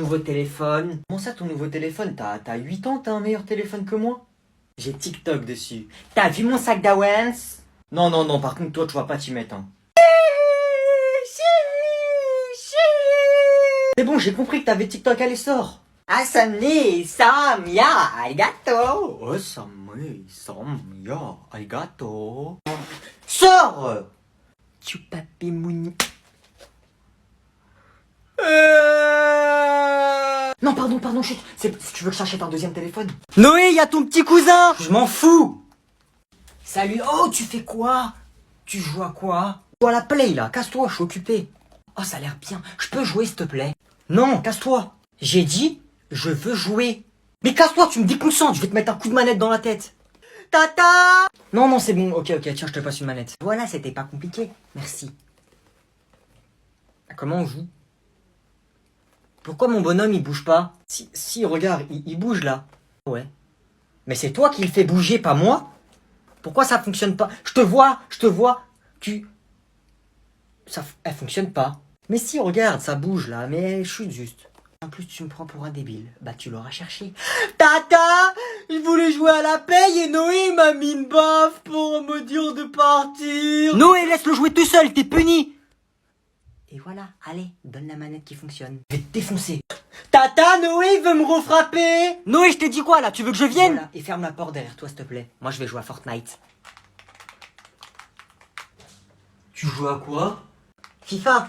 Nouveau téléphone. Comment ça ton nouveau téléphone? T'as 8 ans, t'as un meilleur téléphone que moi? J'ai TikTok dessus. T'as vu mon sac d'Awens? Non, par contre toi tu vas pas t'y mettre hein. C'est bon, j'ai compris que t'avais TikTok, allez sors. Asami, samya, arigato. Oh, Samé, samya, arigato. Sors. Chupapi mouni. Non, pardon, chut. Si tu veux que j'achète un deuxième téléphone. Noé, y a ton petit cousin. Je m'en fous. Salut. Oh, tu fais quoi? Tu joues à quoi? Je joue à la play, là. Casse-toi, je suis occupé. Oh, ça a l'air bien. Je peux jouer, s'il te plaît? Non, casse-toi. J'ai dit, je veux jouer. Mais casse-toi, tu me déconcentres. Je vais te mettre un coup de manette dans la tête. Tata. Non, c'est bon. Ok, tiens, je te passe une manette. Voilà, c'était pas compliqué. Merci. Comment on joue? Pourquoi mon bonhomme il bouge pas? Si, regarde, il bouge là. Ouais. Mais c'est toi qui le fais bouger, pas moi? Pourquoi ça fonctionne pas? Je te vois. Elle fonctionne pas. Mais si, regarde, ça bouge là, mais je suis juste. En plus, tu me prends pour un débile. Bah, tu l'auras cherché. Tata! Je voulais jouer à la paye et Noé m'a mis une baffe pour me dire de partir. Noé, laisse-le jouer tout seul, t'es puni. Et voilà, allez, donne la manette qui fonctionne. Je vais te défoncer. Tata, Noé veut me refrapper. Noé, je t'ai dit quoi là? Tu veux que je vienne? Voilà, et ferme la porte derrière toi, s'il te plaît. Moi, je vais jouer à Fortnite. Tu joues à quoi? FIFA.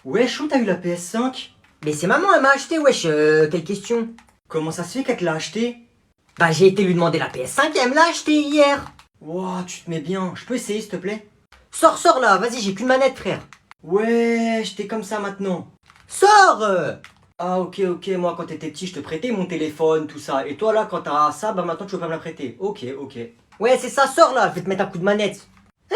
Wesh, où t'as eu la PS5? Mais c'est maman, elle m'a acheté, wesh, quelle question? Comment ça se fait qu'elle te l'a acheté? Bah, j'ai été lui demander la PS5 et elle me l'a acheté hier. Wow, tu te mets bien. Je peux essayer, s'il te plaît? Sors là, vas-y, j'ai qu'une manette, frère. Ouais, j'étais comme ça maintenant. Sors! Ah ok, moi quand t'étais petit je te prêtais mon téléphone, tout ça. Et toi là quand t'as ça, bah maintenant tu veux pas me la prêter. Ok. Ouais c'est ça, sors là, je vais te mettre un coup de manette.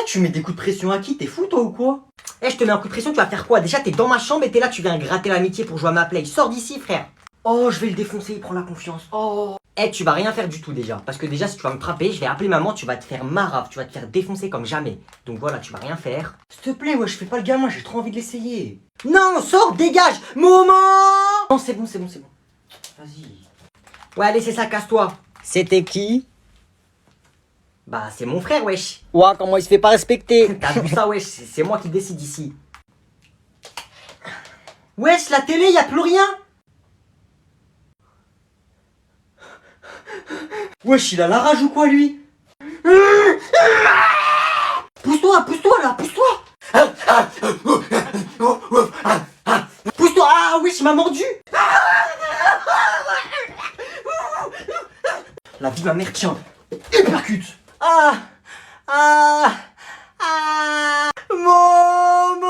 Tu mets des coups de pression à qui? T'es fou toi ou quoi? Je te mets un coup de pression, tu vas faire quoi? Déjà t'es dans ma chambre et t'es là, tu viens gratter l'amitié pour jouer à ma play. Sors d'ici frère. Oh je vais le défoncer, il prend la confiance. Oh. Tu vas rien faire du tout déjà. Parce que déjà si tu vas me frapper, je vais appeler maman, tu vas te faire marave, tu vas te faire défoncer comme jamais. Donc voilà, tu vas rien faire. S'il te plaît, ouais, je fais pas le gamin, j'ai trop envie de l'essayer. Non, sors, dégage, moment. Non, c'est bon. Vas-y. Ouais, allez, c'est ça, casse-toi. C'était qui? Bah, c'est mon frère, wesh. Ouah, comment il se fait pas respecter? T'as vu ça, wesh, c'est moi qui décide ici. Wesh, la télé, y a plus rien. Wesh, il a la rage ou quoi, lui? Pousse-toi là, pousse-toi. Pousse-toi. Ah oui, il m'a mordu. La vie de ma mère, tiens. Hypercute. Maman,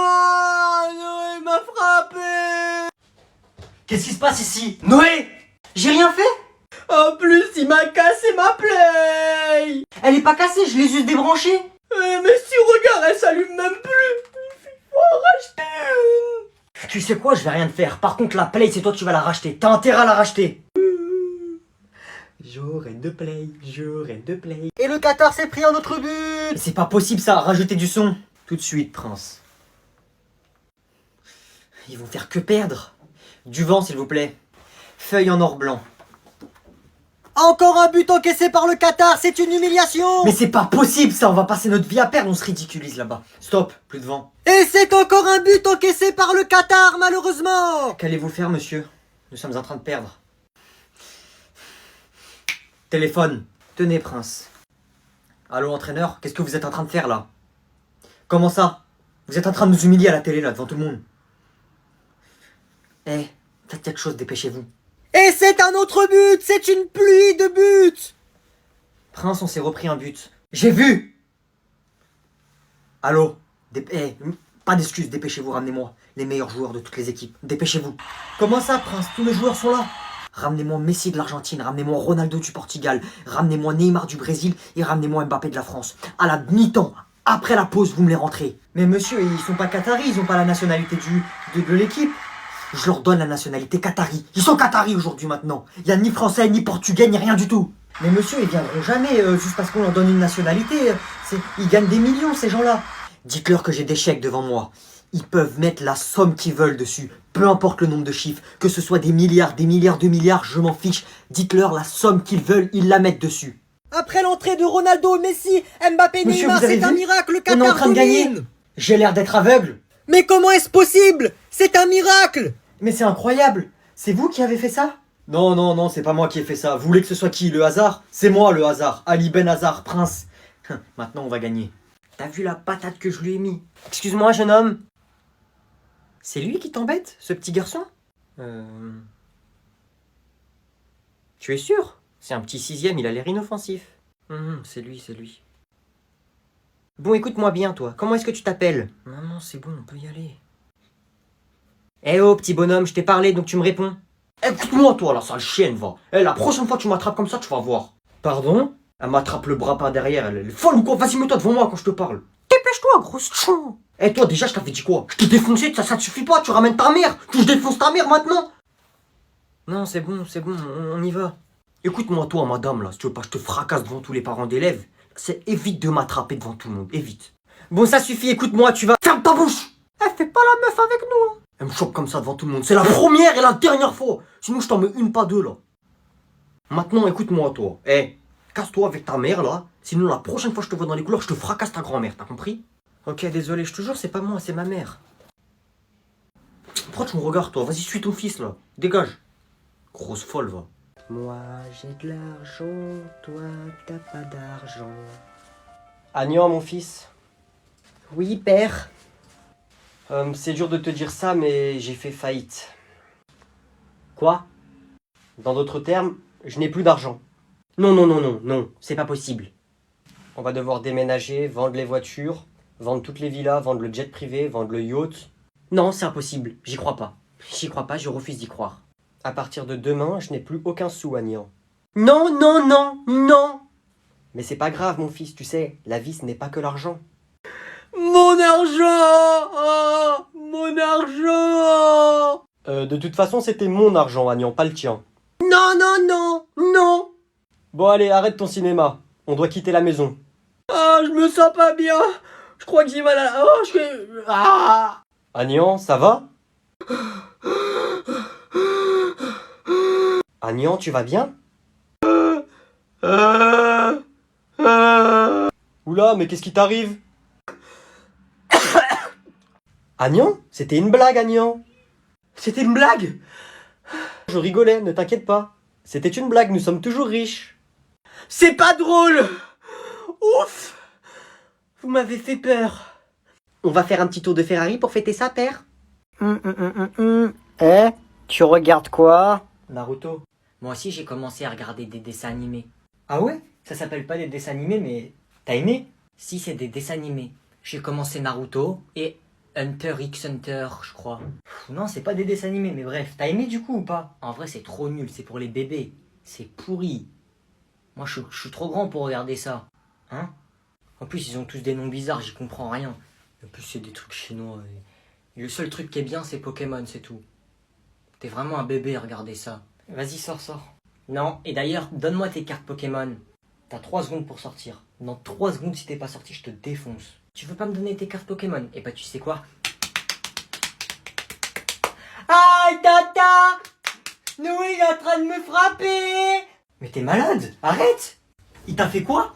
Noé m'a frappé. Qu'est-ce qui se passe ici? Noé, j'ai rien fait. En plus, il m'a cassé ma play. Elle est pas cassée, je l'ai juste débranchée. Mais si, regarde, elle s'allume même plus. Il faut en racheter une. Tu sais quoi, je vais rien te faire. Par contre, la play, c'est toi qui vas la racheter. T'as intérêt à la racheter. J'aurai de play. Et le Qatar s'est pris un autre but. C'est pas possible ça, rajouter du son. Tout de suite, Prince. Ils vont faire que perdre. Du vent, s'il vous plaît. Feuille en or blanc. Encore un but encaissé par le Qatar, c'est une humiliation. Mais c'est pas possible ça, on va passer notre vie à perdre, on se ridiculise là-bas. Stop, plus de vent. Et c'est encore un but encaissé par le Qatar, malheureusement. Qu'allez-vous faire, monsieur? Nous sommes en train de perdre. Téléphone. Tenez, Prince. Allô, entraîneur, qu'est-ce que vous êtes en train de faire là? Comment ça? Vous êtes en train de nous humilier à la télé là, devant tout le monde. Faites quelque chose, dépêchez-vous. Et c'est un autre but. C'est une pluie de buts. Prince, on s'est repris un but. J'ai vu. Allô. Pas d'excuses, dépêchez-vous, ramenez-moi les meilleurs joueurs de toutes les équipes. Dépêchez-vous. Comment ça, Prince? Tous les joueurs sont là. Ramenez-moi Messi de l'Argentine, ramenez-moi Ronaldo du Portugal, ramenez-moi Neymar du Brésil et ramenez-moi Mbappé de la France. À la mi-temps, après la pause, vous me les rentrez. Mais monsieur, ils sont pas qataris, ils ont pas la nationalité de l'équipe. Je leur donne la nationalité qatari. Ils sont qataris aujourd'hui maintenant. Il n'y a ni français, ni portugais, ni rien du tout. Mais monsieur, ils viendront jamais juste parce qu'on leur donne une nationalité. Ils gagnent des millions, ces gens-là. Dites-leur que j'ai des chèques devant moi. Ils peuvent mettre la somme qu'ils veulent dessus. Peu importe le nombre de chiffres, que ce soit des milliards de milliards, je m'en fiche. Dites-leur la somme qu'ils veulent, ils la mettent dessus. Après l'entrée de Ronaldo, Messi, Mbappé, Monsieur, Neymar, vous avez c'est un vu? miracle, On est en Qatar train de gagner. domine. J'ai l'air d'être aveugle. Mais comment est-ce possible? C'est un miracle. Mais c'est incroyable. C'est vous qui avez fait ça? Non, non, non, c'est pas moi qui ai fait ça. Vous voulez que ce soit qui? Le hasard? C'est moi le hasard. Ali Ben Hazard, prince. Maintenant on va gagner. T'as vu la patate que je lui ai mis? Excuse-moi, jeune homme. C'est lui qui t'embête, ce petit garçon? Tu es sûr? C'est un petit sixième, il a l'air inoffensif. C'est lui, c'est lui. Bon, écoute-moi bien, toi. Comment est-ce que tu t'appelles? Maman, c'est bon, on peut y aller. Eh oh, petit bonhomme, je t'ai parlé, donc tu me réponds. Écoute-moi, toi, la sale chienne, va. Eh, la prochaine fois que tu m'attrapes comme ça, tu vas voir. Pardon? Elle m'attrape le bras par derrière, elle est folle ou quoi? Vas-y, mets-toi devant moi quand je te parle. Dépêche-toi, grosse chon. Eh, toi, déjà, je t'avais dit quoi? Je t'ai défoncé, ça te suffit pas, tu ramènes ta mère. Je défonce ta mère maintenant. Non, c'est bon, on y va. Écoute-moi, toi, madame, là, si tu veux pas, je te fracasse devant tous les parents d'élèves. C'est évite de m'attraper devant tout le monde, évite. Bon, ça suffit, écoute-moi, tu vas... Ferme ta bouche. Elle fait pas la meuf avec nous, hein. Elle me choque comme ça devant tout le monde. C'est la première et la dernière fois. Sinon, je t'en mets une, pas deux, là. Maintenant, écoute-moi, toi. Eh, casse-toi avec ta mère, là. Sinon, la prochaine fois que je te vois dans les couloirs, je te fracasse ta grand-mère, t'as compris? Ok, désolé, je te jure, c'est pas moi, c'est ma mère. Pourquoi tu me regardes, toi? Vas-y, suis ton fils, là. Dégage. Grosse folle, va. Moi, j'ai de l'argent, toi, t'as pas d'argent. Agnan, mon fils. Oui, père. C'est dur de te dire ça, mais j'ai fait faillite. Quoi? Dans d'autres termes, je n'ai plus d'argent. Non, non, non, non, non, c'est pas possible. On va devoir déménager, vendre les voitures, vendre toutes les villas, vendre le jet privé, vendre le yacht. Non, c'est impossible, j'y crois pas. J'y crois pas, je refuse d'y croire. À partir de demain, je n'ai plus aucun sou, Agnan. Non, non, non, non. Mais c'est pas grave, mon fils, tu sais, la vie, ce n'est pas que l'argent. Mon argent! Oh, mon argent! De toute façon, c'était mon argent, Agnan, pas le tien. Non, non, non, non! Bon, allez, arrête ton cinéma. On doit quitter la maison. Ah, je me sens pas bien. Je crois que j'ai mal à la... Oh, Ah! Agnan, ça va? Agnan, tu vas bien? Oula, mais qu'est-ce qui t'arrive? Agnan? C'était une blague, Agnan. C'était une blague? Je rigolais, ne t'inquiète pas. C'était une blague, nous sommes toujours riches. C'est pas drôle! Ouf! Vous m'avez fait peur. On va faire un petit tour de Ferrari pour fêter ça, père? Eh, tu regardes quoi? Naruto. Moi aussi, j'ai commencé à regarder des dessins animés. Ah ouais? Ça s'appelle pas des dessins animés, mais... T'as aimé? Si, c'est des dessins animés. J'ai commencé Naruto et Hunter x Hunter, je crois. Non, c'est pas des dessins animés, mais bref. T'as aimé du coup ou pas? En vrai, c'est trop nul, c'est pour les bébés. C'est pourri. Moi, je suis trop grand pour regarder ça. Hein? En plus, ils ont tous des noms bizarres, j'y comprends rien. En plus, c'est des trucs chinois. Et le seul truc qui est bien, c'est Pokémon, c'est tout. T'es vraiment un bébé à regarder ça. Vas-y, sors. Non, et d'ailleurs, donne-moi tes cartes Pokémon. T'as 3 secondes pour sortir. Dans 3 secondes, si t'es pas sorti, je te défonce. Tu veux pas me donner tes cartes Pokémon? Et bah, tu sais quoi? Aïe, tata! Nous, il est en train de me frapper! Mais t'es malade! Arrête! Il t'a fait quoi?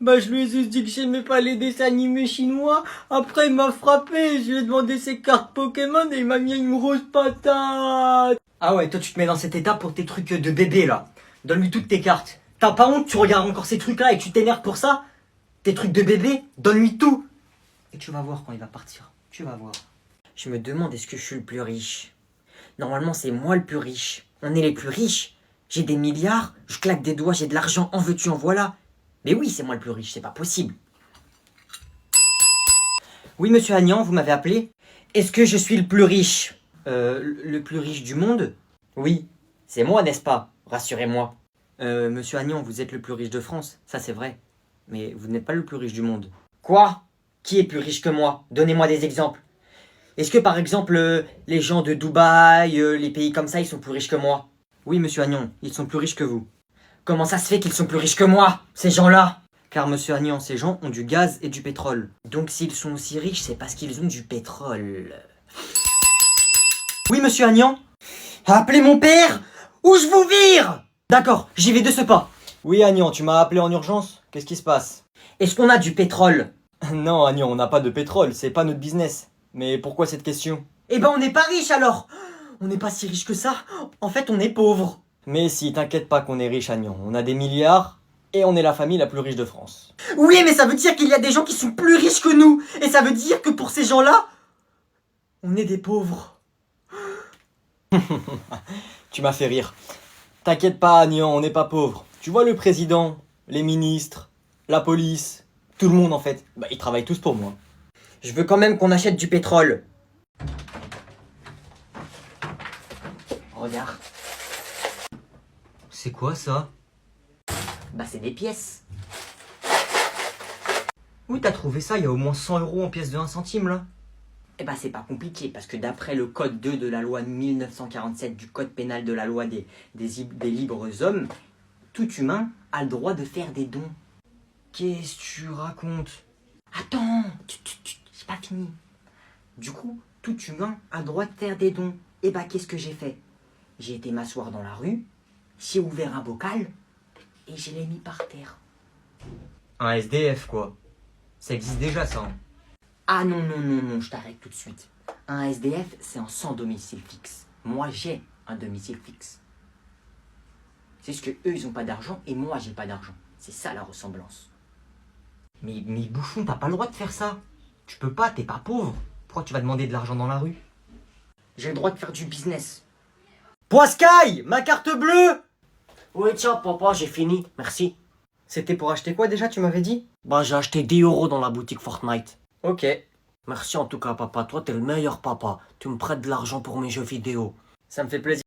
Bah, je lui ai juste dit que j'aimais pas les dessins animés chinois. Après, il m'a frappé. Je lui ai demandé ses cartes Pokémon et il m'a mis une grosse patate. Ah ouais, toi, tu te mets dans cet état pour tes trucs de bébé, là. Donne-lui toutes tes cartes. T'as pas honte, tu regardes encore ces trucs-là et tu t'énerves pour ça? Tes trucs de bébé, donne-lui tout. Et tu vas voir quand il va partir. Tu vas voir. Je me demande, est-ce que je suis le plus riche? Normalement, c'est moi le plus riche. On est les plus riches. J'ai des milliards, je claque des doigts, j'ai de l'argent, en veux-tu, en voilà. Mais oui, c'est moi le plus riche, c'est pas possible. Oui, monsieur Agnan, vous m'avez appelé. Est-ce que je suis le plus riche? Le plus riche du monde? Oui, c'est moi, n'est-ce pas? Rassurez-moi. Monsieur Agnan, vous êtes le plus riche de France, ça c'est vrai. Mais vous n'êtes pas le plus riche du monde. Quoi? Qui est plus riche que moi? Donnez-moi des exemples. Est-ce que par exemple, les gens de Dubaï, les pays comme ça, ils sont plus riches que moi? Oui, monsieur Agnan, ils sont plus riches que vous. Comment ça se fait qu'ils sont plus riches que moi, ces gens-là? Car monsieur Agnan, ces gens ont du gaz et du pétrole. Donc s'ils sont aussi riches, c'est parce qu'ils ont du pétrole. Oui, monsieur Agnan? Appelez mon père ou je vous vire! D'accord, j'y vais de ce pas. Oui, Agnan, tu m'as appelé en urgence? Qu'est-ce qui se passe? Est-ce qu'on a du pétrole? Non, Agnan, on n'a pas de pétrole, c'est pas notre business. Mais pourquoi cette question? Eh ben on n'est pas riche alors. On n'est pas si riche que ça. En fait, on est pauvre. Mais si, t'inquiète pas qu'on est riche, Agnan. On a des milliards et on est la famille la plus riche de France. Oui, mais ça veut dire qu'il y a des gens qui sont plus riches que nous. Et ça veut dire que pour ces gens-là, on est des pauvres. Tu m'as fait rire. T'inquiète pas, Agnan, on n'est pas pauvres. Tu vois le président, les ministres, la police, tout le monde en fait, bah, ils travaillent tous pour moi. Je veux quand même qu'on achète du pétrole. Regarde. C'est quoi ça? Bah c'est des pièces. Où t'as trouvé ça? Il y a au moins 100 € en pièces de 1 centime là. Eh bah c'est pas compliqué parce que d'après le code 2 de la loi 1947 du code pénal de la loi des libres hommes, tout humain a le droit de faire des dons. Qu'est-ce que tu racontes? Attends, j'ai pas fini. Du coup, tout humain a le droit de faire des dons. Et bah qu'est-ce que j'ai fait? J'ai été m'asseoir dans la rue, j'ai ouvert un bocal et je l'ai mis par terre. Un SDF quoi. Ça existe déjà ça. Ah non, non, non, non, je t'arrête tout de suite. Un SDF, c'est un sans domicile fixe. Moi, j'ai un domicile fixe. C'est juste que eux, ils ont pas d'argent et moi, j'ai pas d'argent. C'est ça la ressemblance. Mais bouffon, t'as pas le droit de faire ça. Tu peux pas, t'es pas pauvre. Pourquoi tu vas demander de l'argent dans la rue? J'ai le droit de faire du business. Poiscaille, ma carte bleue! Oui, tiens, papa, j'ai fini. Merci. C'était pour acheter quoi déjà, tu m'avais dit? Bah, j'ai acheté 10 € dans la boutique Fortnite. Ok, Merci en tout cas, papa. Toi, t'es le meilleur papa. Tu me prêtes de l'argent pour mes jeux vidéo. ça me fait plaisir.